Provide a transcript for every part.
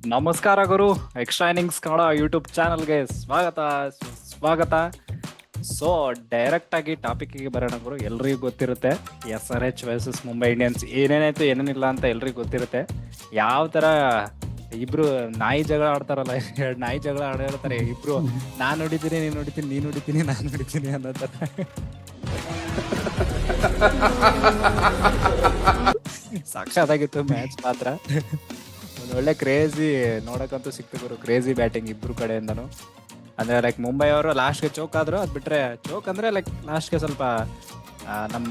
ನಮಸ್ಕಾರ ಗುರು, extra innings Kannada YouTube ಚಾನಲ್ಗೆ ಸ್ವಾಗತ. ಸೊ ಡೈರೆಕ್ಟ್ ಆಗಿ ಟಾಪಿಕ್ಗೆ ಬರೋಣ ಗುರು. ಎಲ್ರಿಗೂ ಗೊತ್ತಿರುತ್ತೆ SRH ವರ್ಸಸ್ ಮುಂಬೈ ಇಂಡಿಯನ್ಸ್ ಏನೇನಾಯ್ತು ಏನೇನಿಲ್ಲ ಅಂತ ಎಲ್ರಿಗೂ ಗೊತ್ತಿರುತ್ತೆ. ಯಾವ ತರ ಇಬ್ರು ನಾಯಿ ಜಗಳ ಆಡ್ತಾರಲ್ಲ, ಎರಡು ನಾಯಿ ಜಗಳ ಆಡಿರ್ತಾರೆ ಇಬ್ರು. ನಾನ್ ನೋಡಿದ್ದೀನಿ, ನೀನ್ ನೋಡಿದ್ದೀನಿ, ನೀನ್ ನೋಡಿದ್ದೀನಿ, ನಾನ್ ನೋಡಿದ್ದೀನಿ ಅನ್ನೋ ತರ ಸಾಕ್ಷಾತ್ತಾಗಿತ್ತು ಮ್ಯಾಚ್ ಮಾತ್ರ. ಒಂದು ಒಳ್ಳೆ ಕ್ರೇಜಿ ನೋಡಕ್ಕಂತೂ ಸಿಕ್ತು ಗುರು. ಕ್ರೇಜಿ ಬ್ಯಾಟಿಂಗ್ ಇಬ್ರು ಕಡೆಯಿಂದನು. ಅಂದ್ರೆ ಲೈಕ್ ಮುಂಬೈ ಅವರು ಲಾಸ್ಟ್ಗೆ ಚೋಕ್ ಆದ್ರು. ಅದ್ ಬಿಟ್ರೆ ಚೋಕ್ ಅಂದ್ರೆ ಲೈಕ್ ಲಾಸ್ಟ್ಗೆ ಸ್ವಲ್ಪ ನಮ್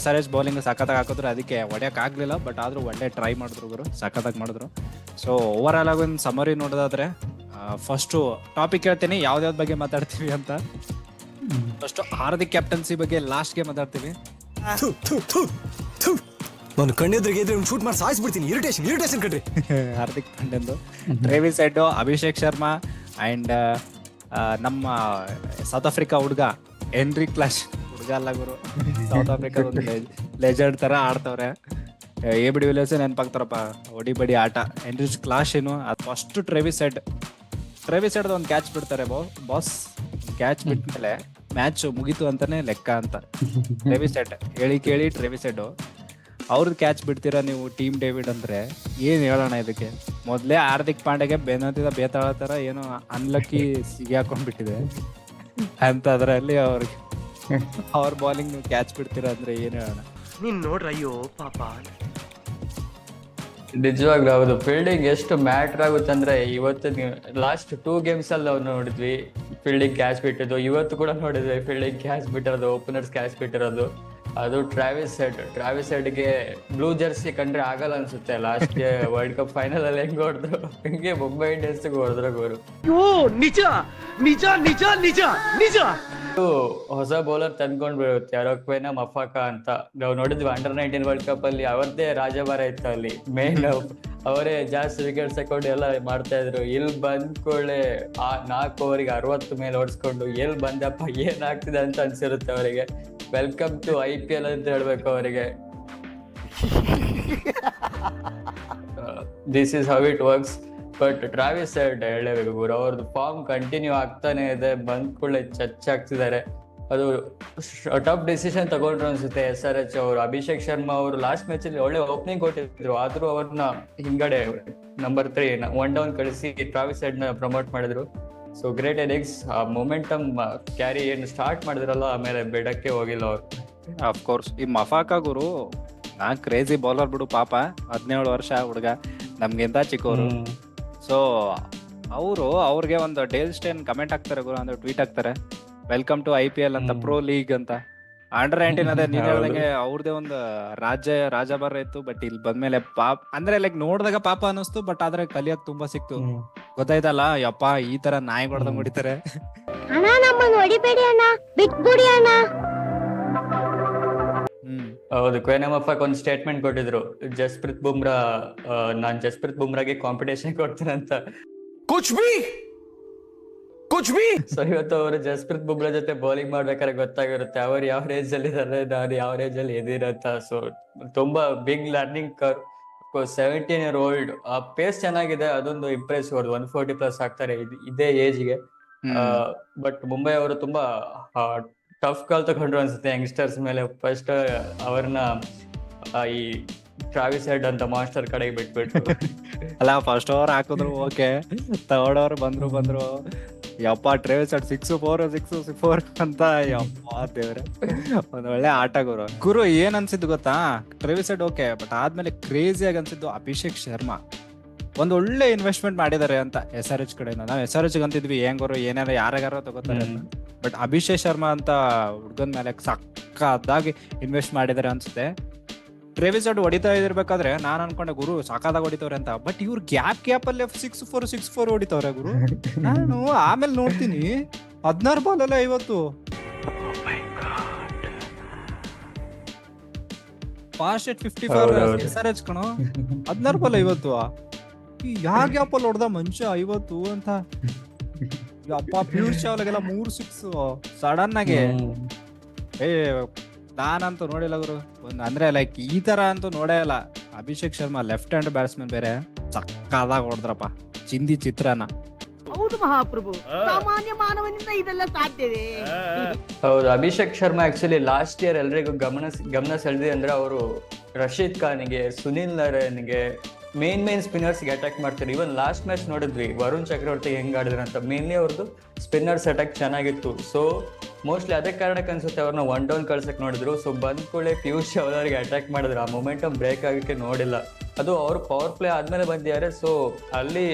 SRH ಬೌಲಿಂಗ್ ಸಖತ್ತಾಗಿ ಹಾಕಿದ್ರು, ಅದಕ್ಕೆ ಹೊಡ್ಯಕ್ ಆಗ್ಲಿಲ್ಲ. ಬಟ್ ಆದ್ರೂ ಒಳ್ಳೆ ಟ್ರೈ ಮಾಡಿದ್ರು ಗುರು, ಸಖತ್ತಾಗಿ ಮಾಡಿದ್ರು. ಸೊ ಓವರ್ ಆಲ್ ಆಗಿ ಒಂದು ಸಮರಿ ನೋಡೋದಾದ್ರೆ, ಫಸ್ಟ್ ಟಾಪಿಕ್ ಹೇಳ್ತೀನಿ ಯಾವ್ದಾವ್ದ ಬಗ್ಗೆ ಮಾತಾಡ್ತೀವಿ ಅಂತ. ಫಸ್ಟ್ ಹಾರ್ದಿಕ್ ಕ್ಯಾಪ್ಟನ್ಸಿ ಬಗ್ಗೆ ಲಾಸ್ಟ್ಗೆ ಮಾತಾಡ್ತೀವಿ. ನಾನು ಕಣ್ಣೆದ್ರಿಗೆ ಶೂಟ್ ಮಾಡಿ ಸಾಯಿಸ್ಬಿಡ್ತೀನಿ. ಇರಿಟೇಷನ್ ಕಣ್ರಿ. ಹಾರ್ದಿಕ್ ಪಾಂಡ್ಯಂದು, Travis Head, Abhishek Sharma and ನಮ್ಮ ಸೌತ್ ಆಫ್ರಿಕಾ ಹುಡುಗ ಹೆನ್ರಿ ಕ್ಲಾಶ್. ಹುಡುಗ ಅಲ್ಲ ಗುರು, ಸೌತ್ ಆಫ್ರಿಕಾ ಒಂದು ಲೆಜೆಂಡ್ ತರ ಆಡ್ತವ್ರೆ. ABD ವಿಲಿಯರ್ಸ್ ನೆನಪಾಗ್ತಾರಪ್ಪ, ಒಡಿ ಬಡಿ ಆಟ. ಹೆನ್ರಿ ಕ್ಲಾಶ್ ಏನು ಅದು ಫಸ್ಟ್ ಟ್ರೇವಿಸ್ ಹೆಡ್ ಒಂದು ಕ್ಯಾಚ್ ಬಿಡ್ತಾರೆ ಬಾಸ್. ಕ್ಯಾಚ್ ಬಿಟ್ಮೇಲೆ ಮ್ಯಾಚ್ ಮುಗೀತು ಅಂತಾನೆ ಲೆಕ್ಕ ಅಂತ. ಟ್ರೇವಿಸ್ ಹೆಡ್ ಹೇಳಿ ಕೇಳಿ, ಟ್ರೇವಿಸ್ ಹೆಡ್ ಅವ್ರದ್ದು ಕ್ಯಾಚ್ ಬಿಡ್ತೀರಾ ನೀವು ಟೀಮ್ ಡೇವಿಡ್ ಅಂದ್ರೆ ಏನ್ ಹೇಳೋಣ ಇದಕ್ಕೆ. ಮೊದ್ಲೇ ಹಾರ್ದಿಕ್ ಪಾಂಡ್ಯಗೆ ಬೆನ್ನತ್ತಿದ ಬೇತಾಳ ತರ ಏನೋ ಅನ್ಲಕ್ಕಿ ಸಿಗಾಕೊಂಡ್ಬಿಟ್ಟಿದೆ ಅಂತದ್ರಲ್ಲಿ ಅವ್ರಿಗೆ ಅವ್ರ ಬಾಲಿಂಗ್ ನೀವು ಕ್ಯಾಚ್ ಬಿಡ್ತೀರಾ ಅಂದ್ರೆ ಏನ್ ಹೇಳೋಣ. ನೀನ್ ನೋಡ್ರ, ಅಯ್ಯೋ ಪಾಪ. ನಿಜವಾಗ್ಲೂ ಹೌದು. ಫೀಲ್ಡಿಂಗ್ ಎಷ್ಟು ಮ್ಯಾಟರ್ ಆಗುತ್ತೆ ಅಂದ್ರೆ, ಇವತ್ತು ಲಾಸ್ಟ್ 2 ಗೇಮ್ಸ್ ಅಲ್ಲಿ ನಾವು ನೋಡಿದ್ವಿ ಫೀಲ್ಡಿಂಗ್ ಕ್ಯಾಚ್ ಬಿಟ್ಟಿದ್ದು. ಇವತ್ತು ಕೂಡ ನೋಡಿದ್ವಿ ಫೀಲ್ಡಿಂಗ್ ಕ್ಯಾಚ್ ಬಿಟ್ಟಿರೋದು, ಓಪನರ್ಸ್ ಕ್ಯಾಚ್ ಬಿಟ್ಟಿರೋದು. ಅದು ಟ್ರಾವಿಸ್ ಹೆಡ್ಗೆ ಬ್ಲೂ ಜರ್ಸಿ ಕಂಡ್ರೆ ಆಗಲ್ಲ ಅನ್ಸುತ್ತೆ. ಲಾಸ್ಟ್ ವರ್ಲ್ಡ್ ಕಪ್ ಫೈನಲ್ ಅಲ್ಲಿ ಹೆಂಗ್ ಹೊಡೆದ್ರು, ಹಿಂಗೆ ಮುಂಬೈ ಇಂಡಿಯನ್ಸ್ ಹೊಡೆದ್ರು ಗೋರು. ನಿಜ ನಿಜ ನಿಜ ನಿಜ ನಿಜ. ಹೊಸ ಬೌಲರ್ ತಂದ್ಕೊಂಡ್ ಬರುತ್ತೆ, ಯಾರೋ ಕ್ವೆನಾ ಮಫಾಕ ಅಂತ. ನಾವು ನೋಡಿದ್ವಿ ಅಂಡರ್-19 ವರ್ಲ್ಡ್ ಕಪ್ ಅಲ್ಲಿ ಅವರದ್ದೇ ರಾಜಭಾರ ಇತ್ತು. ಅಲ್ಲಿ ಮೇನ್ ಅವರೇ ಜಾಸ್ತಿ ವಿಕೆಟ್ಸ್ ತಕೊಂಡು ಎಲ್ಲ ಮಾಡ್ತಾ ಇದ್ರು. ಇಲ್ಲಿ ಬಂದ್ಕೊಳ್ಳೆ ಆ 4 ಓವರಿಗೆ 60 ಮೇಲೆ ಓಡಿಸ್ಕೊಂಡು ಎಲ್ಲಿ ಬಂದಪ್ಪ ಏನ್ ಆಗ್ತಿದೆ ಅಂತ ಅನ್ಸಿರುತ್ತೆ ಅವರಿಗೆ. ವೆಲ್ಕಮ್ ಟು IPL ಅಂತ ಹೇಳ್ಬೇಕು ಅವರಿಗೆ. This is how it works. But Travis head ಹೇಳಬೇಕು ಗುರು, ಅವ್ರದ್ದು ಫಾರ್ಮ್ ಕಂಟಿನ್ಯೂ ಆಗ್ತಾನೆ ಇದೆ. ಬಂದ್ ಕೂಡಲೇ ಚಚ್ಚಾಗ್ತಿದ್ದಾರೆ. ಅದು ಟಫ್ ಡಿಸಿಷನ್ ತಗೊಂಡ್ರು ಅನ್ಸುತ್ತೆ SRH ಅವರು. ಅಭಿಷೇಕ್ ಶರ್ಮಾ ಅವರು ಲಾಸ್ಟ್ ಮ್ಯಾಚ್ ಅಲ್ಲಿ ಒಳ್ಳೆ ಓಪನಿಂಗ್ ಕೊಟ್ಟಿದ್ರು, ಆದ್ರೂ ಅವ್ರನ್ನ ಹಿಂಗಡೆ ನಂಬರ್ 3 1 ಡೌನ್ ಕಳಿಸಿ ಟ್ರಾವಿಸ್ ಹೆಡ್ ನ ಪ್ರಮೋಟ್ ಮಾಡಿದ್ರು. So great innings. ಆ ಮೊಮೆಂಟಮ್ ಕ್ಯಾರಿ ಏನು ಸ್ಟಾರ್ಟ್ ಮಾಡಿದ್ರಲ್ಲ, ಆಮೇಲೆ ಬೆಡಕ್ಕೆ ಹೋಗಿಲ್ಲ ಅವ್ರು. ಅಫ್ಕೋರ್ಸ್ ಈ ಮಫಾಕ ಗುರು ಕ್ರೇಜಿ ಬೌಲರ್ ಬಿಡು ಪಾಪ. 17 ವರ್ಷ ಹುಡುಗ, ನಮ್ಗಿಂತ ಚಿಕ್ಕವರು. ಸೊ ಅವ್ರಿಗೆ ಒಂದು ಡೇಲ್ ಸ್ಟೇನ್ ಕಮೆಂಟ್ ಹಾಕ್ತಾರೆ ಗುರು, ಅಂದ್ರೆ ಟ್ವೀಟ್ ಹಾಕ್ತಾರೆ, ವೆಲ್ಕಮ್ ಟು IPL ಅಂತ, ಪ್ರೋ ಲೀಗ್ ಅಂತ. ಅಂಡರ್-19 ಅದೇ ನೀನ್ ಹೇಳ್ದಂಗೆ ಅವ್ರದೇ ಒಂದು ರಾಜಭಾರ ಇತ್ತು. ಬಟ್ ಇಲ್ಲಿ ಬಂದ್ಮೇಲೆ ಪಾಪ ಅಂದ್ರೆ ಲೈಕ್ ನೋಡಿದಾಗ ಪಾಪ ಅನಿಸ್ತು, ಬಟ್ ಆದ್ರೆ ಕಲಿಯಕ್ ತುಂಬಾ ಸಿಕ್ತು. ಗೊತ್ತಾಯ್ತಲ್ಲ, ಯಪ್ಪ ಈ ತರ ನಾಯಿ ಹೊಡೆದಂಗ್ ಹೊಡಿತಾರೆ. ಅಣ್ಣ ನಮ್ಮನ್ನ ಹೊಡಿಬೇಡಿ ಅಣ್ಣ, ಬಿಟ್ಬಿಡಿ ಅಣ್ಣ. ಹೌದು, ಕ್ವೆನಾ ಮಫಾಕ್ ಒಂದು ಸ್ಟೇಟ್ಮೆಂಟ್ ಕೊಟ್ಟಿದ್ರು, ನಾನ್ ಜಸ್ಪ್ರೀತ್ ಬುಮ್ರಾಗೆ ಕಾಂಪಿಟೇಷನ್ ಕೊಡ್ತೀನಿ ಅಂತ. ಸೊ ಇವತ್ತು ಅವರು ಜಸ್ಪ್ರೀತ್ ಬುಮ್ರಾ ಜೊತೆ ಬೌಲಿಂಗ್ ಮಾಡ್ಬೇಕಾದ್ರೆ ಗೊತ್ತಾಗಿರುತ್ತೆ ಅವ್ರು ಯಾವ ರೇಂಜ್ ಅಲ್ಲಿ ಇದಾರೆ, ನಾನು ಯಾವ ರೇಂಜ್ ಅಲ್ಲಿ ಇದಿರಂತ. ಸೊ ತುಂಬಾ big learning curve. 17 year old, ಆ ಪೇಸ್ ಚೆನ್ನಾಗಿದೆ, ಅದೊಂದು ಇಂಪ್ರೆಸ್. 140+ ಆಗ್ತಾರೆ ಇದೇ ಏಜ್ಗೆ. ಬಟ್ ಮುಂಬೈ ಅವರು ತುಂಬಾ ಟಫ್ ಕಾಲ್ ತಗೊಂಡ್ರು ಅನ್ಸುತ್ತೆ ಯಂಗ್ಸ್ಟರ್ಸ್ ಮೇಲೆ. ಫಸ್ಟ್ ಅವ್ರನ್ನ ಈ ಟ್ರಾವಿಸ್ ಹೆಡ್ ಅಂತ ಮಾಸ್ಟರ್ ಕಡೆಗೆ ಬಿಟ್ಬಿಟ್ರು. ಅಲ್ಲ, ಫಸ್ಟ್ ಓವರ್ ಹಾಕಿದ್ರು ಓಕೆ, ಥರ್ಡ್ ಓವರ್ ಬಂದ್ರು ಯಪ್ಪ ಟ್ರೇವಿಸ್ ಹೆಡ್ 6-4 ಅಂತ. ಯಪ್ಪ ದೇವ್ರೆ, ಒಂದ್ ಒಳ್ಳೆ ಆಟ ಗುರು. ಏನ್ ಅನ್ಸಿದ್ದು ಗೊತ್ತಾ, ಟ್ರೇವಿಸ್ ಹೆಡ್ ಓಕೆ, ಬಟ್ ಆದ್ಮೇಲೆ ಕ್ರೇಜಿ ಆಗಿ ಅನ್ಸಿದ್ದು ಅಭಿಷೇಕ್ ಶರ್ಮಾ. ಒಂದ್ ಒಳ್ಳೆ ಇನ್ವೆಸ್ಟ್ಮೆಂಟ್ ಮಾಡಿದ್ದಾರೆ ಅಂತ SRH ಕಡೆಯಿಂದ. ನಾವು SRH ಅಂತಿದ್ವಿ ಹೆಂಗೋರು ಏನಾರ ಯಾರಿಗಾರ ತಗೋತಾರೆ ಅಂತ. ಬಟ್ ಅಭಿಷೇಕ್ ಶರ್ಮಾ ಅಂತ ಹುಡ್ಗನ್ ಮೇಲೆ ಸಕ್ಕದಾಗಿ ಇನ್ವೆಸ್ಟ್ ಮಾಡಿದಾರೆ ಅನ್ಸುತ್ತೆ. ಟ್ರೇವಿಸ್ ಹೆಡ್ ಹೊಡಿತಾ ಇರ್ಬೇಕಾದ್ರೆ ನಾನ್ ಅನ್ಕೊಂಡೆ ಗುರು ಸಾಕಾದಾಗ ಹೊಡಿತವ್ರೆ ಅಂತ. ಬಟ್ ಇವ್ರು ಗ್ಯಾಪ್ ಅಲ್ಲಿ 6-4 ಹೊಡಿತವ್ರೆ ಗುರು. ನಾನು ಆಮೇಲೆ ನೋಡ್ತೀನಿ 16 ಬಾಲಲ್ಲೇ 50. ಫಾಸ್ಟ್ ಎಟ್ 54 SRH ಕಣೋ, 16 ಬಾಲ್ 50. ಯಾವ ಗ್ಯಾಪ್ ಅಲ್ಲಿ ಹೊಡೆದ ಮನುಷ್ಯ 50 ಅಂತ. ಅಪ್ಪ ಪಿಯೂಷ್ ಚಾವ್ಲಾಗೆಲ್ಲ 3 6 ಸಡನ್ ಆಗಿ. ನಾನಂತೂ ನೋಡಿಲ್ಲ ಗುರು. ಅಂದ್ರೆ ಲೈಕ್ ಈ ತರ ಅಂತೂ ನೋಡೇ ಇಲ್ಲ. Abhishek Sharma left hand batsman ಬೇರೆ ಸಕ್ಕದಾಗಿ ಹೊಡೆದ್ರಪ್ಪ, ಚಿಂದಿ ಚಿತ್ರಾನ್ನ. ಹೌದು ಮಹಾಪ್ರಭು, ಸಾಮಾನ್ಯ ಮಾನವನಿಂದ ಇದೆಲ್ಲ ಸಾಧ್ಯವೇ? ಹೌದು, Abhishek Sharma actually last year ಎಲ್ರಿಗೂ ಗಮನ ಸೆಳೆದಿದೆ ಅಂದ್ರೆ ಅವರು ರಶೀದ್ ಖಾನ್ಗೆ, ಸುನಿಲ್ ನರೇನ್ಗೆ, ಮೇನ್ ಸ್ಪಿನ್ನರ್ಸ್ಗೆ ಅಟ್ಯಾಕ್ ಮಾಡ್ತಾರೆ. ಇವನ್ ಲಾಸ್ಟ್ ಮ್ಯಾಚ್ ನೋಡಿದ್ವಿ ವರುಣ್ ಚಕ್ರವರ್ತಿ ಹೆಂಗ್ ಆಡಿದ್ರು ಅಂತ. ಮೇನ್ಲಿ ಅವ್ರದ್ದು ಸ್ಪಿನ್ನರ್ಸ್ ಅಟ್ಯಾಕ್ ಚೆನ್ನಾಗಿತ್ತು. ಸೊ ಮೋಸ್ಟ್ಲಿ ಅದೇ ಕಾರಣಕ್ಕೆ ಅನ್ಸುತ್ತೆ ಅವ್ರನ್ನ 1 ಡೌನ್ ಕಳ್ಸಕ್ ನೋಡಿದ್ರು. ಸೊ ಬಂದ್ ಕೂಡಲೇ ಪಿಯೂಷ್ ಅವರಿಗೆ ಅಟ್ಯಾಕ್ ಮಾಡಿದ್ರು. ಆ ಮೊಮೆಂಟಮ್ ಬ್ರೇಕ್ ಆಗಕ್ಕೆ ನೋಡಿಲ್ಲ. ಅದು ಅವ್ರು ಪವರ್ ಪ್ಲೇ ಆದ್ಮೇಲೆ ಬಂದಿದ್ದಾರೆ. ಸೊ ಅಲ್ಲಿ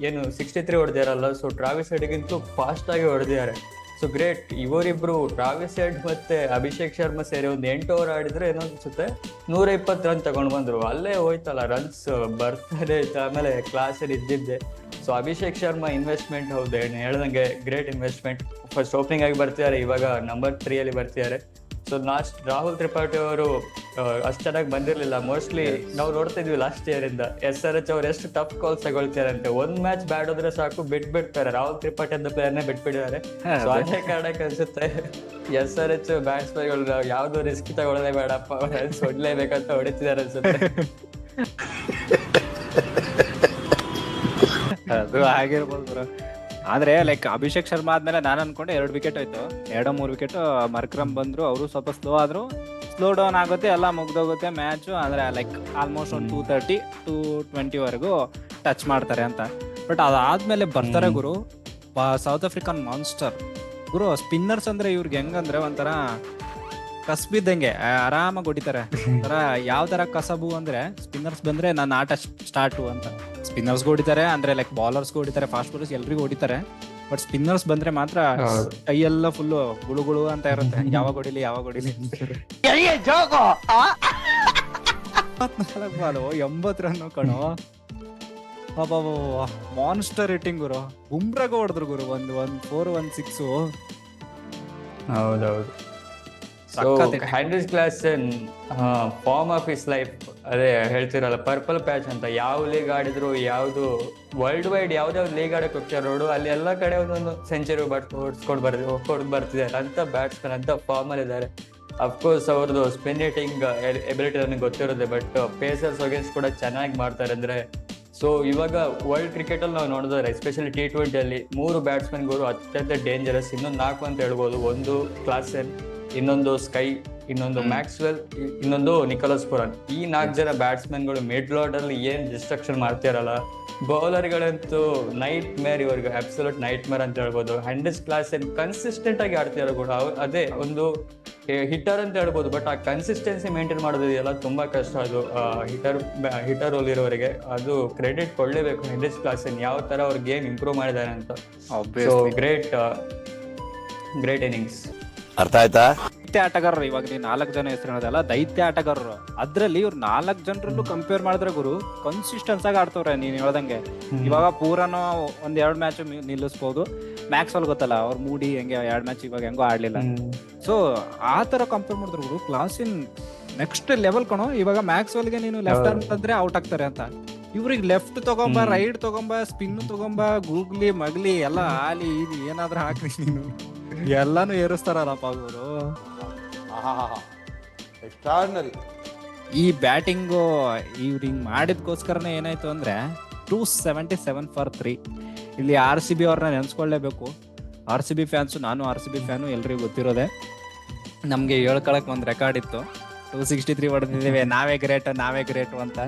ಏನು 63 ಹೊಡೆದಿರಲ್ಲ. ಸೊ ಟ್ರಾವಿಸ್ ಹೆಡ್ಗಿಂತೂ ಫಾಸ್ಟ್ ಆಗಿ ಹೊಡೆದಿದ್ದಾರೆ. So great. ಇವರಿಬ್ರು ಟ್ರಾವಿಸ್ ಹೆಡ್ ಮತ್ತೆ ಅಭಿಷೇಕ್ ಶರ್ಮಾ ಸೇರಿ ಒಂದು 8 ಓವರ್ ಆಡಿದ್ರೆ ಏನೋ ಅನ್ಸುತ್ತೆ 120 ರನ್ ತಗೊಂಡ್ ಬಂದ್ರು. ಅಲ್ಲೇ ಹೋಯ್ತಲ್ಲ ರನ್ಸ್ ಬರ್ತಾರೆ ಇತ್ತು. ಆಮೇಲೆ ಕ್ಲಾಸ್ ಇದ್ದಿದ್ದೆ. ಸೊ ಅಭಿಷೇಕ್ ಶರ್ಮಾ ಇನ್ವೆಸ್ಟ್ಮೆಂಟ್ ಹೌದು ಹೇಳ್ದಂಗೆ ಗ್ರೇಟ್ ಇನ್ವೆಸ್ಟ್ಮೆಂಟ್. ಫಸ್ಟ್ ಓಪನಿಂಗ್ ಆಗಿ ಬರ್ತಿದ್ದಾರೆ, ಇವಾಗ ನಂಬರ್ 3 ಅಲ್ಲಿ ಬರ್ತಿದ್ದಾರೆ. ಸೊ ಲಾಸ್ಟ್ ರಾಹುಲ್ ತ್ರಿಪಾಠಿ ಅವರು ಅಷ್ಟು ಚೆನ್ನಾಗಿ ಬಂದಿರಲಿಲ್ಲ. ಮೋಸ್ಟ್ಲಿ ನಾವು ನೋಡ್ತಾ ಇದ್ವಿ ಲಾಸ್ಟ್ ಇಯರ್ ಇಂದ SRH ಅವ್ರು ಎಷ್ಟು ಟಫ್ ಕಾಲ್ಸ್ ತಗೊಳ್ತಾರೆ ಅಂತ. ಒಂದ್ ಮ್ಯಾಚ್ ಬ್ಯಾಟ್ ಹೋದ್ರೆ ಸಾಕು ಬಿಟ್ಬಿಡ್ತಾರೆ. ರಾಹುಲ್ ತ್ರಿಪಾಠಿ ಅಂತ ಪ್ಲೇಯರ್ನೇ ಬಿಟ್ಬಿಟ್ಟಿದ್ದಾರೆ. ಸೊ ಅದೇ ಕಾರಣಕ್ಕೆ ಅನ್ಸುತ್ತೆ SRH ಬ್ಯಾಟ್ಸ್ಮನ್ಗಳು ಯಾವ್ದು ರಿಸ್ಕ್ ತಗೊಳ್ಳೋದೇ ಬೇಡಪ್ಪ, ರನ್ಸ್ ಹೊಡ್ಲೇಬೇಕಂತ ಹೊಡಿತಿದ್ದಾರೆ ಅನ್ಸುತ್ತೆ. ಅದು ಆಗಿರ್ಬೋದು. ಆದ್ರೆ ಲೈಕ್ ಅಭಿಷೇಕ್ ಶರ್ಮಾ ಆದ್ಮೇಲೆ ನಾನು ಅನ್ಕೊಂಡೆ 2 ವಿಕೆಟ್ ಹೋಯ್ತು, 2-3 ವಿಕೆಟ್ ಮರ್ಕ್ರಮ್ ಬಂದ್ರು. ಅವರು ಸ್ವಲ್ಪ ಸ್ಲೋ ಆದ್ರು, ಸ್ಲೋ ಡೌನ್ ಆಗುತ್ತೆ, ಎಲ್ಲ ಮುಗ್ದೋಗುತ್ತೆ ಮ್ಯಾಚು. ಅಂದ್ರೆ ಲೈಕ್ ಆಲ್ಮೋಸ್ಟ್ ಒಂದು 230 220 ವರೆಗೂ ಟಚ್ ಮಾಡ್ತಾರೆ ಅಂತ. ಬಟ್ ಅದಾದ್ಮೇಲೆ ಬರ್ತಾರೆ ಗುರು ಸೌತ್ ಆಫ್ರಿಕನ್ ಮಾನ್ಸ್ಟರ್ ಗುರು. ಸ್ಪಿನ್ನರ್ಸ್ ಅಂದ್ರೆ ಇವ್ರಿಗೆ ಹೆಂಗಂದ್ರೆ ಒಂಥರ ಕಸಬಿದ್ದಂಗೆ ಆರಾಮಾಗಿ ಹೊಡಿತಾರೆ. ಒಂಥರ ಯಾವ ತರ ಕಸಬು ಅಂದ್ರೆ ಸ್ಪಿನ್ನರ್ಸ್ ಬಂದ್ರೆ ನನ್ನ ಆಟ ಸ್ಟಾರ್ಟು ಅಂತ. ಸ್ಪಿನ್ನರ್ಸ್ ಹೊಡಿತಾರೆ ಅಂದ್ರೆ ಲೈಕ್ ಬಾಲರ್ಸ್ ಹೊಡಿತಾರೆ, ಫಾಸ್ಟ್ ಬಾಲರ್ಸ್ ಎಲ್ರಿಗೂ ಹೊಡಿತಾರೆ. ಬಟ್ ಸ್ಪಿನ್ನರ್ಸ್ ಬಂದ್ರೆ ಮಾತ್ರ ಕೈಯೆಲ್ಲ ಫುಲ್ ಗುಳುಗುಳು ಅಂತ ಇರುತ್ತೆ. ಯಾವಾಗ ಹೊಡಿಲಿ 24 ಬಾಲು 80 ರನ್ ಕಣೋ. ಮಾನ್ಸ್ಟರ್ ರೇಟಿಂಗ್ ಗುರು. ಬುಮ್ರಾಗ ಹೊಡೆದ್ರು ಗುರು, 1 4 1 6. ಹೌದೌದು. Heinrich Klaasen form of his life ಅದೇ ಹೇಳ್ತಿರಲ್ಲ, ಪರ್ಪಲ್ ಪ್ಯಾಚ್ ಅಂತ. ಯಾವ ಲೀಗ್ ಆಡಿದ್ರು, ಯಾವ್ದು ವರ್ಲ್ಡ್ ವೈಡ್ ಯಾವ್ದಾವ್ದು ಲೀಗ್ ಆಡಕ್ ಹೋಗ್ತಾರೆ ನೋಡು, ಅಲ್ಲಿ ಎಲ್ಲಾ ಕಡೆ ಒಂದೊಂದು ಸೆಂಚುರಿ ಹೊಡ್ದು ಬರ್ತಿದ್ದಾರೆ ಅಂತ ಬ್ಯಾಟ್ಸ್ಮನ್ ಅಂತ ಫಾರ್ಮ್ ಅಲ್ಲಿ ಇದ್ದಾರೆ. ಅಫ್ಕೋರ್ಸ್ ಅವ್ರದ್ದು ಸ್ಪಿನ್ ಹಿಟ್ಟಿಂಗ್ ಎಬಿಲಿಟಿ ನನಗೆ ಗೊತ್ತಿರುತ್ತೆ. ಬಟ್ ಪೇಸರ್ಸ್ ಅಗೇನ್ಸ್ಟ್ ಕೂಡ ಚೆನ್ನಾಗಿ ಮಾಡ್ತಾರೆ ಅಂದ್ರೆ. ಸೊ ಇವಾಗ ವರ್ಲ್ಡ್ ಕ್ರಿಕೆಟ್ ಅಲ್ಲಿ ನಾವು ನೋಡಿದ್ರೆ ಎಸ್ಪೆಷಲಿ T20 ಅಲ್ಲಿ 3 ಬ್ಯಾಟ್ಸ್ಮನ್ಗಳು ಅತ್ಯಂತ ಡೇಂಜರಸ್. ಇನ್ನೊಂದು 4 ಅಂತ ಹೇಳ್ಬೋದು. ಒಂದು ಕ್ಲಾಸೆನ್, ಇನ್ನೊಂದು ಸ್ಕೈ, ಇನ್ನೊಂದು ಮ್ಯಾಕ್ಸ್ವೆಲ್, ಇನ್ನೊಂದು ನಿಕೋಲಸ್ ಪುರಾನ್. ಈ 4 ಜನ ಬ್ಯಾಟ್ಸ್ಮನ್ಗಳು ಮಿಡ್ ಆರ್ಡರ್ ಅಲ್ಲಿ ಏನ್ ಡಿಸ್ಟ್ರಕ್ಷನ್ ಮಾಡ್ತಿರಲ್ಲ. ಬೌಲರ್ಗಳಂತೂ ನೈಟ್ ಮೇರ್, ಇವ್ರಿಗೆ ಅಬ್ಸಲ್ಯೂಟ್ ನೈಟ್ ಮೇರ್ ಅಂತ ಹೇಳ್ಬೋದು. ಹ್ಯಾಂಡ್ರಿಸ್ ಕ್ಲಾಸೆನ್ ಕನ್ಸಿಸ್ಟೆಂಟ್ ಆಗಿ ಆಡ್ತಿರೋ ಕೂಡ ಅದೇ ಒಂದು ಹಿಟ್ಟರ್ ಅಂತ ಹೇಳ್ಬೋದು. ಬಟ್ ಆ ಕನ್ಸಿಸ್ಟೆನ್ಸಿ ಮೇಂಟೈನ್ ಮಾಡೋದಿದೆಯಲ್ಲ ತುಂಬಾ ಕಷ್ಟ. ಅದು ಹಿಟ್ಟರ್ ರೋಲ್ ಇರೋವರೆಗೆ ಅದು ಕ್ರೆಡಿಟ್ ಕೊಡ್ಲೇಬೇಕು. ಹ್ಯಾಂಡ್ರಿಸ್ ಕ್ಲಾಸೆನ್ ಯಾವ ತರ ಅವ್ರ ಗೇಮ್ ಇಂಪ್ರೂವ್ ಮಾಡಿದ್ದಾರೆ ಅಂತ. Great innings. ಅರ್ಥ ಆಯ್ತಾ? ದೈತ್ಯ ಆಟಗಾರರು. ಇವಾಗ ನೀನ್ 4 ಜನ ಹೆಸರು ಹೇಳೋದಲ್ಲ, ದೈತ್ಯ ಆಟಗಾರರು. ಅದ್ರಲ್ಲಿ ಇವ್ರು 4 ಜನರಲ್ಲೂ ಕಂಪೇರ್ ಮಾಡಿದ್ರೆ ಗುರು ಕನ್ಸಿಸ್ಟೆನ್ಸ್ ಆಗಿ ಆಡ್ತವ್ರೆ. ನೀನ್ ಹೇಳ್ದಂಗೆ ಇವಾಗ ಪೂರನು 1-2 ಮ್ಯಾಚ್ ನಿಲ್ಲಿಸ್ಬೋದು. ಮ್ಯಾಕ್ಸ್ವೆಲ್ ಗೊತ್ತಲ್ಲ, ಅವ್ರ ಮೂಡಿ ಹೆಂಗೆ 2 ಮ್ಯಾಚ್ ಇವಾಗ ಹೆಂಗೋ ಆಡ್ಲಿಲ್ಲ. ಸೊ ಆ ತರ ಕಂಪೇರ್ ಮಾಡಿದ್ರು ಗುರು. ಕ್ಲಾಸಿನ್ ನೆಕ್ಸ್ಟ್ ಲೆವೆಲ್ ಕಣೋ. ಇವಾಗ ಮ್ಯಾಕ್ಸ್ವೆಲ್ಗೆ ನೀನು ಲೆಫ್ಟ್ ಅಂತಂದ್ರೆ ಔಟ್ ಆಗ್ತಾರೆ ಅಂತ, ಇವ್ರಿಗೆ ಲೆಫ್ಟ್ ತಗೊಂಬ, ರೈಟ್ ತಗೊಂಬ, ಸ್ಪಿನ್ ತಗೊಂಬ, ಗೂಗ್ಲಿ ಮಗ್ಲಿ ಎಲ್ಲ ಆಲಿ ಇದು ಏನಾದ್ರೂ ಹಾಕ್ರಿ ನೀನು, ಎಲ್ಲಾನು ಏರಿಸ್ತಾರಲ್ಲಪ್ಪ ಅವರು. ಈ ಬ್ಯಾಟಿಂಗು ಇವ್ರು ಹಿಂಗ್ ಮಾಡಿದ್ಕೋಸ್ಕರನೇ ಏನಾಯ್ತು ಅಂದ್ರೆ 277 ಫಾರ್ 3. ಇಲ್ಲಿ RCB ಅವ್ರನ್ನ ನೆನ್ಸ್ಕೊಳ್ಳೇಬೇಕು. RCB ಫ್ಯಾನ್ಸು, ನಾನು RCB ಫ್ಯಾನು, ಎಲ್ರಿಗೂ ಗೊತ್ತಿರೋದೆ. ನಮ್ಗೆ ಹೇಳ್ಕೊಳಕ್ ಒಂದ್ ರೆಕಾರ್ಡ್ ಇತ್ತು, 263 ಹೊಡೆದಿದ್ದೀವಿ, ನಾವೇ ಗ್ರೇಟು ಅಂತ.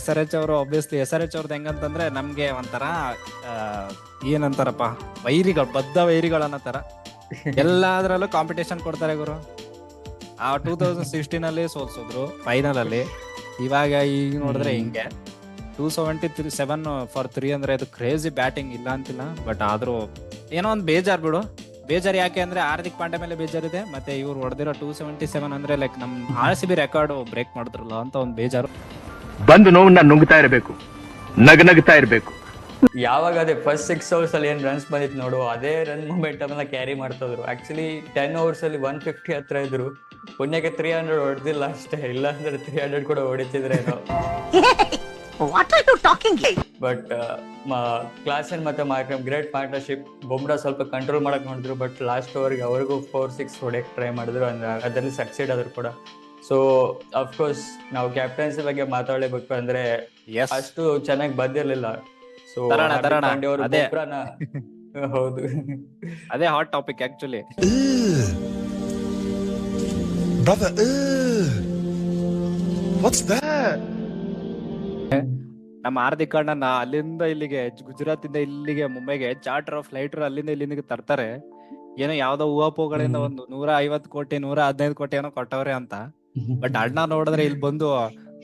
SRH ಅವರು ಆಬ್ವಿಯಸ್ಲಿ SRH ಅವ್ರದ್ದು ಹೆಂಗಂತಂದ್ರೆ ನಮ್ಗೆ ಒಂಥರ ಏನಂತಾರಪ್ಪ, ವೈರಿಗಳು, ಬದ್ಧ ವೈರಿಗಳು ಅನ್ನೋ ತರ. ಎಲ್ಲಾದ್ರಲ್ಲೂ ಕಾಂಪಿಟೇಷನ್ ಕೊಡ್ತಾರೆ ಗುರು. ಆ 2016 ಅಲ್ಲಿ ಸೋಲ್ಸಿದ್ರು ಫೈನಲ್ ಅಲ್ಲಿ. ಇವಾಗ ಈಗ ನೋಡಿದ್ರೆ ಹಿಂಗೆ 277 ಫಾರ್ 3 ಅಂದ್ರೆ ಇದು ಕ್ರೇಜಿ ಬ್ಯಾಟಿಂಗ್, ಇಲ್ಲ ಅಂತಿಲ್ಲ. ಬಟ್ ಆದ್ರೂ ಏನೋ ಒಂದ್ ಬೇಜಾರ್ ಬಿಡು. ಬೇಜಾರ್ ಯಾಕೆ ಅಂದ್ರೆ ಹಾರ್ದಿಕ್ ಪಾಂಡ್ಯ ಮೇಲೆ ಬೇಜಾರಿದೆ, ಮತ್ತೆ ಇವ್ರು ಹೊಡೆದಿರೋ 277 ಅಂದ್ರೆ ಲೈಕ್ ನಮ್ RCB ರೆಕಾರ್ಡ್ ಬ್ರೇಕ್ ಮಾಡಿದ್ರಲ್ಲ ಅಂತ ಒಂದ್ ಬೇಜಾರು. ಬಂದು ನೋವನ್ನ ನುಂಗ್ತಾ ಇರಬೇಕು, ನಗನಗ್ತಾ ಇರಬೇಕು. ಯಾವಾಗ ಅದೇ ಫಸ್ಟ್ 6 overs ಅಲ್ಲಿ ಏನ್ ರನ್ಸ್ ಬಂದಿತ್ತು ನೋಡು, ಅದೇ ರನ್ ಮೊಮೆಂಟಮ್ ಎಲ್ಲ ಕ್ಯಾರಿ ಮಾಡ್ತಿದ್ರು. ಆಕ್ಚುಲಿ 10 overs ಅಲ್ಲಿ 150 ಹತ್ರ ಇದ್ರು. ಪುಣ್ಯಕ್ಕೆ 300 ಹೊಡೆದಿಲ್ಲ ಅಷ್ಟೇ, ಇಲ್ಲ ಅಂದ್ರೆ 300 ಕೂಡ ಹೊಡಿತಿದ್ರೇನೋ. ಬಟ್ ಕ್ಲಾಸೆನ್ ಮತ್ತೆ ಮಾರ್ಕ್ರಮ್ ಗ್ರೇಟ್ ಪಾರ್ಟ್ನರ್ಶಿಪ್. ಬುಮ್ರಾ ಸ್ವಲ್ಪ ಕಂಟ್ರೋಲ್ ಮಾಡಕ್ ನೋಡಿದ್ರು, ಬಟ್ ಲಾಸ್ಟ್ ಓವರ್ಗೆ ಅವ್ರಿಗೂ 4-6 ಹೊಡೆಯಕ್ ಟ್ರೈ ಮಾಡಿದ್ರು. ಅಂದ್ರೆ ಅದರಲ್ಲಿ ಸಕ್ಸೀಡ್ ಆದ್ರು ಕೂಡ. ಸೊ ಅಫ್ಕೋರ್ಸ್ ನಾವು ಕ್ಯಾಪ್ಟನ್ಸಿ ಬಗ್ಗೆ ಮಾತಾಡಲೇಬೇಕು ಅಂದ್ರೆ ಎಸ್ ಅಷ್ಟು ಚೆನ್ನಾಗಿ ಬಂದಿರ್ಲಿಲ್ಲ. ಸೊ ತರೋಣ. ಅದೇ. ಹೌದು. ಅದೇ hot topic actually. Brother, what's that? ನಮ್ಮ ಹಾರ್ದಿಕ್ ಅಣ್ಣನ ಅಲ್ಲಿಂದ ಇಲ್ಲಿಗೆ ಗುಜರಾತ್ ಇಂದ ಇಲ್ಲಿಗೆ ಮುಂಬೈಗೆ ಚಾರ್ಟರ್ ಫ್ಲೈಟ್ ಅಲ್ಲಿಂದ ಇಲ್ಲಿಂದ ತರ್ತಾರೆ. ಏನೋ ಯಾವ್ದೋ ಹೂವಪೋಗಳಿಂದ ಒಂದು 150 ಕೋಟಿ 115 ಕೋಟಿ ಏನೋ ಕೊಟ್ಟವ್ರೆ ಅಂತ. ಬಟ್ ಅಣ್ಣ ನೋಡಿದ್ರೆ ಇಲ್ಲಿ ಬಂದು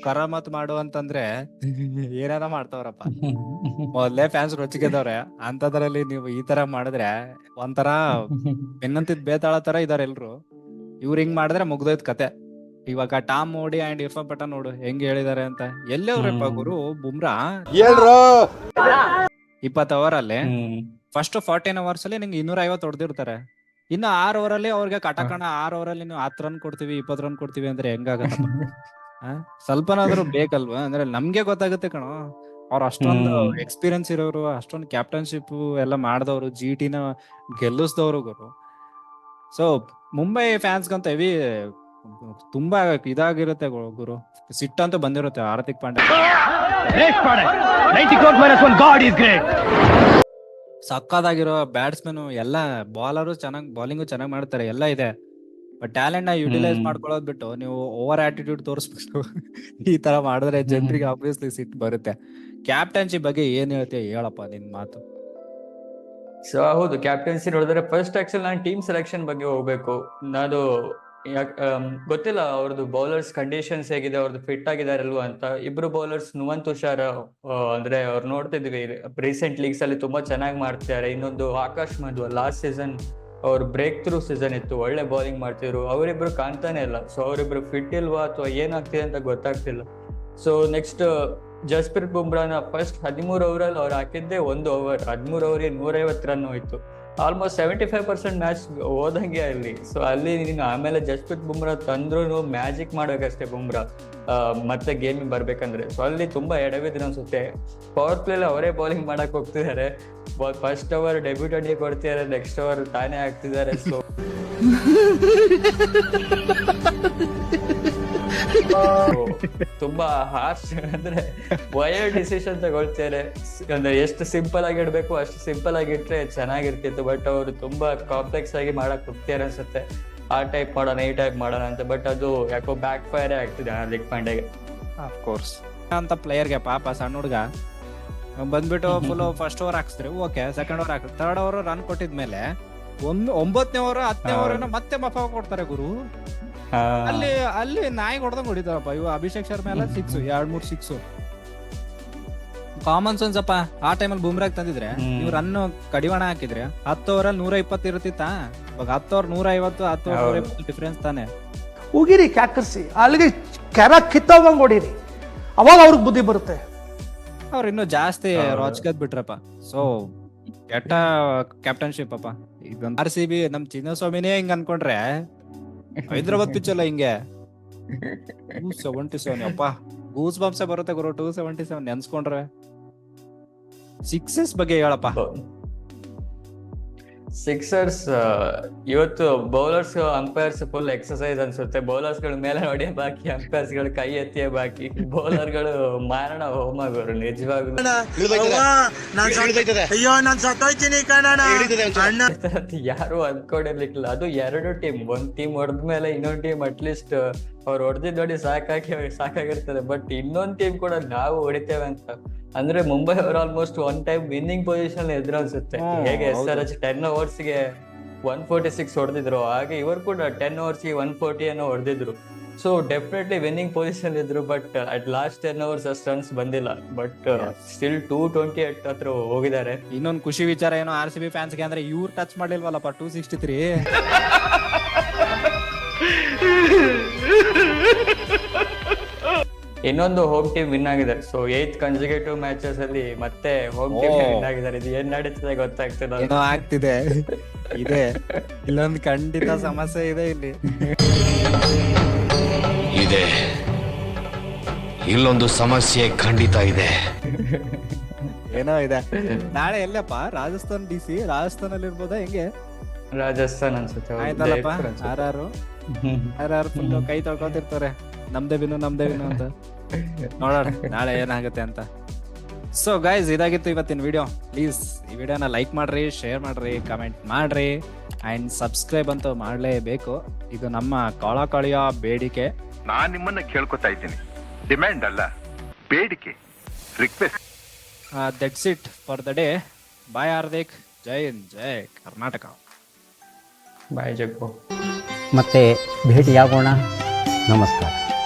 ಕರಾಮತ್ ಮಾಡು ಅಂತಂದ್ರೆ ಏನಾರ ಮಾಡ್ತಾವ್ರಪ್ಪ. ಮೊದ್ಲೇ ಫ್ಯಾನ್ಸ್ ರೊಚ್ಚಿಗೆದವ್ರೆ, ಅಂತದ್ರಲ್ಲಿ ನೀವು ಈ ತರ ಮಾಡಿದ್ರೆ ಒಂಥರ ಬೆನ್ನಂತಿದ್ ಬೇತಾಳ ತರ ಇದಾರೆ ಎಲ್ರು. ಇವ್ರು ಹಿಂಗ್ ಮಾಡಿದ್ರೆ ಮುಗ್ದೋಯ್ತು ಕತೆ. ಇವಾಗ ಟಾಮ್ ಮೋಡಿ ಅಂಡ್ ಇರ್ಫಾನ್ ಪಠಾಣ್ ನೋಡು ಹೆಂಗ್ ಹೇಳಿದಾರೆ ಅಂತ. ಎಲ್ಲವ್ರಪ್ಪ ಗುರು ಬುಮ್ರಾ 20 ಓವರ್ ಅಲ್ಲಿ ಫಸ್ಟ್ 14 ಓವರ್ಸ್ ಅಲ್ಲಿ ನಿಂಗೆ 250 ಹೊಡೆದಿರ್ತಾರೆ. ಇನ್ನು 6 ಓವರ್ ಅಲ್ಲಿ ಅವ್ರಿಗೆ ಕಟಕಣ 6 ಓವರ್ ಅಲ್ಲಿ ನೀವು 10 ರನ್ ಕೊಡ್ತೀವಿ 20 ರನ್ ಕೊಡ್ತೀವಿ ಅಂದ್ರೆ ಹೆಂಗಾಗತ್ತಪ್ಪ? ಸ್ವಲ್ಪನಾದ್ರೂ ಬೇಕಲ್ವಾ? ಅಂದ್ರೆ ನಮ್ಗೆ ಗೊತ್ತಾಗುತ್ತೆ ಕಣೋ, ಅವ್ರ ಅಷ್ಟೊಂದು ಎಕ್ಸ್ಪೀರಿಯನ್ಸ್ ಇರೋರು, ಅಷ್ಟೊಂದು ಕ್ಯಾಪ್ಟನ್ಶಿಪ್ ಎಲ್ಲ ಮಾಡಿದವರು, GT ನ ಗೆಲ್ಲಿಸಿದವರು ಗುರು. ಸೊ ಮುಂಬೈ ಫ್ಯಾನ್ಸ್ಗಂತ ಹೆವಿ ತುಂಬಾ ಇದಾಗಿರುತ್ತೆ ಗುರು, ಸಿಟ್ಟಂತೂ ಬಂದಿರುತ್ತೆ ಹಾರ್ದಿಕ್ ಪಾಂಡ್ಯ. ಸಕ್ಕದಾಗಿರೋ ಬ್ಯಾಟ್ಸ್ಮನ್ ಎಲ್ಲ, ಬಾಲರು ಚೆನ್ನಾಗಿ ಬಾಲಿಂಗು ಚೆನ್ನಾಗಿ ಮಾಡ್ತಾರೆ, ಎಲ್ಲ ಇದೆ. ಬಟ್ ಟ್ಯಾಲೆಂಟ್ ನ ಯುಟಿಲೈಸ್ ಮಾಡ್ಕೊಳ್ಳೋದ್ ಬಿಟ್ಟು ನೀವು ಓವರ್ ಆಟಿಟ್ಯೂಡ್ ತೋರಿಸ್ಬಿಟ್ಟು ಈ ತರ ಮಾಡಿದ್ರೆ ಜನರಿಗೆ ಆಬ್ವಿಯಸ್ಲಿ ಸಿಟ್ಟು ಬರುತ್ತೆ. ಕ್ಯಾಪ್ಟನ್ಶಿಪ್ ಬಗ್ಗೆ ಏನ್ ಹೇಳ್ತೀಯ ಹೇಳಪ್ಪ ನಿನ್ ಮಾತು. ಸೊ ಹೌದು, ಕ್ಯಾಪ್ಟನ್ಸಿ ನೋಡಿದ್ರೆ ಫಸ್ಟ್ ಆಕ್ಚುಲಿ ನಾನು ಟೀಮ್ ಸೆಲೆಕ್ಷನ್ ಬಗ್ಗೆ ಹೋಗ್ಬೇಕು. ನಾನು ಗೊತ್ತಿಲ್ಲ ಅವ್ರದ್ದು ಬೌಲರ್ಸ್ ಕಂಡೀಷನ್ಸ್ ಹೇಗಿದೆ, ಅವ್ರದ್ದು ಫಿಟ್ ಆಗಿದಾರಲ್ವಾ ಅಂತ. ಇಬ್ರು ಬೌಲರ್ಸ್ ನುವಂತ್ ತುಷಾರ್ ಅಂದ್ರೆ ಅವ್ರು ನೋಡ್ತಿದ್ವಿ ರೀಸೆಂಟ್ ಲೀಗ್ಸ್ ಅಲ್ಲಿ ತುಂಬಾ ಚೆನ್ನಾಗಿ ಮಾಡ್ತಿದ್ದಾರೆ. ಇನ್ನೊಂದು ಆಕಾಶ್ ಮಧ್ವ ಲಾಸ್ಟ್ ಸೀಸನ್ ಅವ್ರ ಬ್ರೇಕ್ ಥ್ರೂ ಸೀಸನ್ ಇತ್ತು, ಒಳ್ಳೆ ಬೌಲಿಂಗ್ ಮಾಡ್ತಿದ್ರು. ಅವರಿಬ್ರು ಕಾಣ್ತಾನೆ ಇಲ್ಲ. ಸೊ ಅವರಿಬ್ರು ಫಿಟ್ ಇಲ್ವಾ ಅಥವಾ ಏನಾಗ್ತಿದೆ ಅಂತ ಗೊತ್ತಾಗ್ತಿಲ್ಲ. ಸೊ ನೆಕ್ಸ್ಟ್ ಜಸ್ಪ್ರೀತ್ ಬುಮ್ರಾನ ಫಸ್ಟ್ 13 ಓವರಲ್ಲಿ ಅವ್ರು ಹಾಕಿದ್ದೆ 1 ಓವರ್, 13 ಓವರಿಗೆ 150 ರನ್ ಹೋಯ್ತು. ಆಲ್ಮೋಸ್ಟ್ 75% ಮ್ಯಾಚ್ ಹೋದಂಗೆ ಅಲ್ಲಿ. ಸೊ ಅಲ್ಲಿ ನೀನು ಆಮೇಲೆ ಜಸ್ಪ್ರೀತ್ ಬುಮ್ರಾ ತಂದ್ರು ಮ್ಯಾಜಿಕ್ ಮಾಡ್ಬೇಕಷ್ಟೇ ಬುಮ್ರಾ ಮತ್ತೆ ಗೇಮಿಗೆ ಬರ್ಬೇಕಂದ್ರೆ. ಸೊ ಅಲ್ಲಿ ತುಂಬಾ ಎಡವಿದ್ರು ಅನ್ಸುತ್ತೆ. ಪವರ್ ಪ್ಲೇಲಿ ಅವರೇ ಬೌಲಿಂಗ್ ಮಾಡಕ್ ಹೋಗ್ತಿದ್ದಾರೆ. ಫಸ್ಟ್ ಓವರ್ ಡೆಬ್ಯೂಟೆಂಟ್ಗೆ ಕೊಡ್ತಿದ್ದಾರೆ, ನೆಕ್ಸ್ಟ್ ಓವರ್ ತಾನೇ ಆಗ್ತಿದ್ದಾರೆ. ಸೊ ತುಂಬಾ ಹಾರ್ಶ್ ಅಂದ್ರೆ ವೈರ್ಡ್ ಡಿಸಿಷನ್ ತಗೊಳ್ತಾರೆ. ಅಂದ್ರೆ ಎಷ್ಟು ಸಿಂಪಲ್ ಆಗಿ ಇಡ್ಬೇಕು ಅಷ್ಟು ಸಿಂಪಲ್ ಆಗಿ ಇಟ್ರೆ ಚೆನ್ನಾಗಿರ್ತಿತ್ತು. ಬಟ್ ಅವರು ತುಂಬಾ ಕಾಂಪ್ಲೆಕ್ಸ್ ಆಗಿ ಮಾಡಕ್ ಹೋಗ್ತಾರೆ ಅನ್ಸುತ್ತೆ. ಆ ಟೈಪ್ ಮಾಡೋಣ ಈ ಟೈಪ್ ಮಾಡೋಣ ಅಂತ. ಬಟ್ ಅದು ಯಾಕೋ ಬ್ಯಾಕ್ ಫೈರ್ ಆಗ್ತಿದೆ ಹಾರ್ದಿಕ್ ಪಾಂಡ್ಯಗೆ. ಕೋರ್ಸ್ ಅಂತ ಪ್ಲೇಯರ್ಗೆ ಪಾಪ ಸಣ್ಣ ಹುಡುಗ ಬಂದ್ಬಿಟ್ಟು ಫುಲ್ ಫಸ್ಟ್ ಓವರ್ ಹಾಕ್ಸ್ತಾರೆ, ಓಕೆ. ಸೆಕೆಂಡ್ ಓವರ್ ಹಾಕ್ತಾರೆ, ಥರ್ಡ್ ಓವರ್ ರನ್ ಕೊಟ್ಟಿದ್ಮೇಲೆ 9ನೇ ಓವರ್ 10ನೇ ಓವರ್ ಮತ್ತೆ ಮಫ ಕೊಡ್ತಾರೆ ಗುರು. ಅಲ್ಲಿ ನಾಯಿ ಹೊಡೆದಂಗ್ ಹೊಡಿತಾರಪ್ಪ ಇವ. ಅಭಿಷೇಕ್ ಶರ್ಮಾ ಎಲ್ಲ 6 2-3 6 ಕಾಮನ್ ಸೆನ್ಸ್ ಅಪ್ಪ. ಆ ಟೈಮಲ್ಲಿ ಬುಮ್ರಾಗ್ ತಂದಿದ್ರೆ ನೀವು ರನ್ ಕಡಿವಾಣ ಹಾಕಿದ್ರೆ 10 ಓವರಲ್ಲಿ 120 ಇರುತ್ತಿತ್ತ. ಇವಾಗ 10 ಓವರ್ 150, 10 ಓವರ್ 120 ಡಿಫ್ರೆನ್ಸ್ ತಾನೆ. ಉಗಿರಿ ಕ್ಯಾಕರ್ಸಿ, ಅಲ್ಲಿಗೆ ಕೆರ ಕಿತ್ತೋಗಂಗ್ ಹೊಡೀರಿ, ಅವಾಗ ಅವ್ರಿಗೆ ಬುದ್ಧಿ ಬರುತ್ತೆ. ಅವ್ರು ಇನ್ನೂ ಜಾಸ್ತಿ ರಾಚ್ಕದ್ ಬಿಟ್ರಪ್ಪ. ಸೊ ಕೆಟ್ಟ ಕ್ಯಾಪ್ಟನ್ಶಿಪ್ ಅಪ್ಪ. ಇದೊಂದು RCB ನಮ್ ಚಿನ್ನಸ್ವಾಮಿನೇ ಹಿಂಗ್ ಅನ್ಕೊಂಡ್ರೆ ಹೈದ್ರಾಬಾದ್ ಪಿಚ್ ಅಲ್ಲ ಹಿಂಗೆ 277 ಅಪ್ಪ ಗೂಸ್ ಬಂಪ್ಸೆ ಬರುತ್ತೆ ಗುರು. 277 ನೆನ್ಸ್ಕೊಂಡ್ರೆ. ಸಿಕ್ಸಸ್ ಬಗ್ಗೆ ಹೇಳಪ್ಪ. ಸಿಕ್ಸರ್ಸ್ ಇವತ್ತು ಬೌಲರ್ಸ್ ಅಂಪೈರ್ಸ್ ಫುಲ್ ಎಕ್ಸರ್ಸೈಸ್ ಅನ್ಸುತ್ತೆ. ಬೌಲರ್ಸ್ ಗಳ ಮೇಲೆ ಹೊಡೆಯ ಬಾಕಿ, ಅಂಪೈರ್ಸ್ ಗಳು ಕೈ ಎತ್ತಿಯ ಬಾಕಿ. ಬೌಲರ್ ಗಳು ಮಾರಣ ಹೋಮ ಗುರು ನಿಜವಾಗ್ಲೂ. ಯಾರು ಅಂದ್ಕೊಂಡಿರ್ಲಿಕ್ಕಿಲ್ಲ. ಅದು 2 ಟೀಮ್, ಒಂದ್ ಟೀಮ್ ಹೊಡೆದ್ಮೇಲೆ ಇನ್ನೊಂದ್ ಟೀಮ್ ಅಟ್ಲೀಸ್ಟ್ ಅವ್ರು ಹೊಡೆದಿದ್ದು ನೋಡಿ ಸಾಕಾಗಿರ್ತದೆ. ಬಟ್ ಇನ್ನೊಂದ್ ಟೀಮ್ ಕೂಡ ನಾವು ಹೊಡಿತೇವೆ ಅಂತ ಅಂದ್ರೆ ಮುಂಬೈ ಅವರು almost one time winning position ಎದುರು ಅನ್ಸುತ್ತೆ. ಹೇಗೆ SRH 10 ಓವರ್ಸ್ಗೆ 146 ಹೊಡೆದಿದ್ರು, ಹಾಗೆ ಇವರು ಕೂಡ 10 ಓವರ್ಸ್ಗೆ 140 ಏನೋ ಹೊಡೆದಿದ್ರು. ಸೊ ಡೆಫಿನೆಟ್ಲಿ ವಿನ್ನಿಂಗ್ ಪೊಸಿಷನ್ ಇದ್ರು. ಬಟ್ ಅಟ್ ಲಾಸ್ಟ್ 10 ಓವರ್ಸ್ ಅಷ್ಟು ರನ್ಸ್ ಬಂದಿಲ್ಲ. ಬಟ್ ಸ್ಟಿಲ್ 228 ಹತ್ರ ಹೋಗಿದ್ದಾರೆ. ಇನ್ನೊಂದು ಖುಷಿ ವಿಚಾರ ಏನೋ RCB ಫ್ಯಾನ್ಸ್ಗೆ ಅಂದ್ರೆ ಇವ್ರು ಟಚ್ ಮಾಡಿಲ್ವಲ್ಲಪ್ಪ 263. ಇನ್ನೊಂದು ಹೋಮ್ ಟೀಮ್ ವಿನ್ ಆಗಿದ್ದಾರೆ. ಸೊ 8 ಕನ್ಸಿಕ್ಯೂಟಿವ್ ಮ್ಯಾಚಸ್ ಅಲ್ಲಿ ಮತ್ತೆ ಹೋಮ್ ಟೀಮ್ ವಿನ್ ಆಗಿದ್ದಾರೆ. ಇದು ಏನ್ ನಡೀತಿದೆ ಗೊತ್ತಾಗ್ತಿಲ್ಲ. ಏನೋ ಆಗ್ತಿದೆ ಇದೆ, ಇಲ್ಲೊಂದು ಖಂಡಿತ ಸಮಸ್ಯೆ ಇದೆ ಇಲ್ಲಿ. ಇದೆ, ಇಲ್ಲೊಂದು ಸಮಸ್ಯೆ ಖಂಡಿತ ಇದೆ. ಏನೋ ಇದೆ. ನಾಳೆ ಎಲ್ಲಪ್ಪ? ರಾಜಸ್ಥಾನ್ DC, ರಾಜಸ್ಥಾನಲ್ಲಿ ಇರ್ಬೋದಾ ಹೆಂಗೆ? ರಾಜಸ್ಥಾನ್ ಅನ್ಸುತ್ತೆ ಹೌದು, ಆಯ್ತಲ್ಲಪ್ಪ ಜೈಪುರ್ ಅನ್ಸುತ್ತೆ. ಯಾರು ಫುಲ್ ಕೈ ತೊಳ್ಕೊತಿರ್ತಾರೆ ನಮ್ದೇ ವಿನು ಅಂತ. ನೋಡೋಣ ನಾಳೆ ಏನಾಗುತ್ತೆ ಅಂತ. ಸೊ ಗೈಸ್, ಇದಾಗಿತ್ತು ಇವತ್ತಿನ ವಿಡಿಯೋ. ಪ್ಲೀಸ್ ಈ ವಿಡಿಯೋನ ಲೈಕ್ ಮಾಡ್ರಿ, ಶೇರ್ ಮಾಡ್ರಿ, ಕಮೆಂಟ್ ಮಾಡ್ರಿ ಅಂಡ್ ಸಬ್ಸ್ಕ್ರೈಬ್ ಅಂತೂ ಮಾಡಲೇಬೇಕು. ಇದು ನಮ್ಮ ಕಳಕಳಿಯ ಬೇಡಿಕೆ. ನಾನ್ ನಿಮ್ಮನ್ನ ಕೇಳ್ಕೊತಾ ಇದ್ದೀನಿ, ಡಿಮ್ಯಾಂಡ್ ಅಲ್ಲ, ಬೇಡಿಕೆ, request. That's it for the day. Bye Hardik. ಜೈ ಹಿಂದ್, ಜೈ ಕರ್ನಾಟಕ. ಬಾಯ್ ಜಗ್ಗು. ಮತ್ತೆ ಭೇಟಿಯಾಗೋಣ. ನಮಸ್ಕಾರ.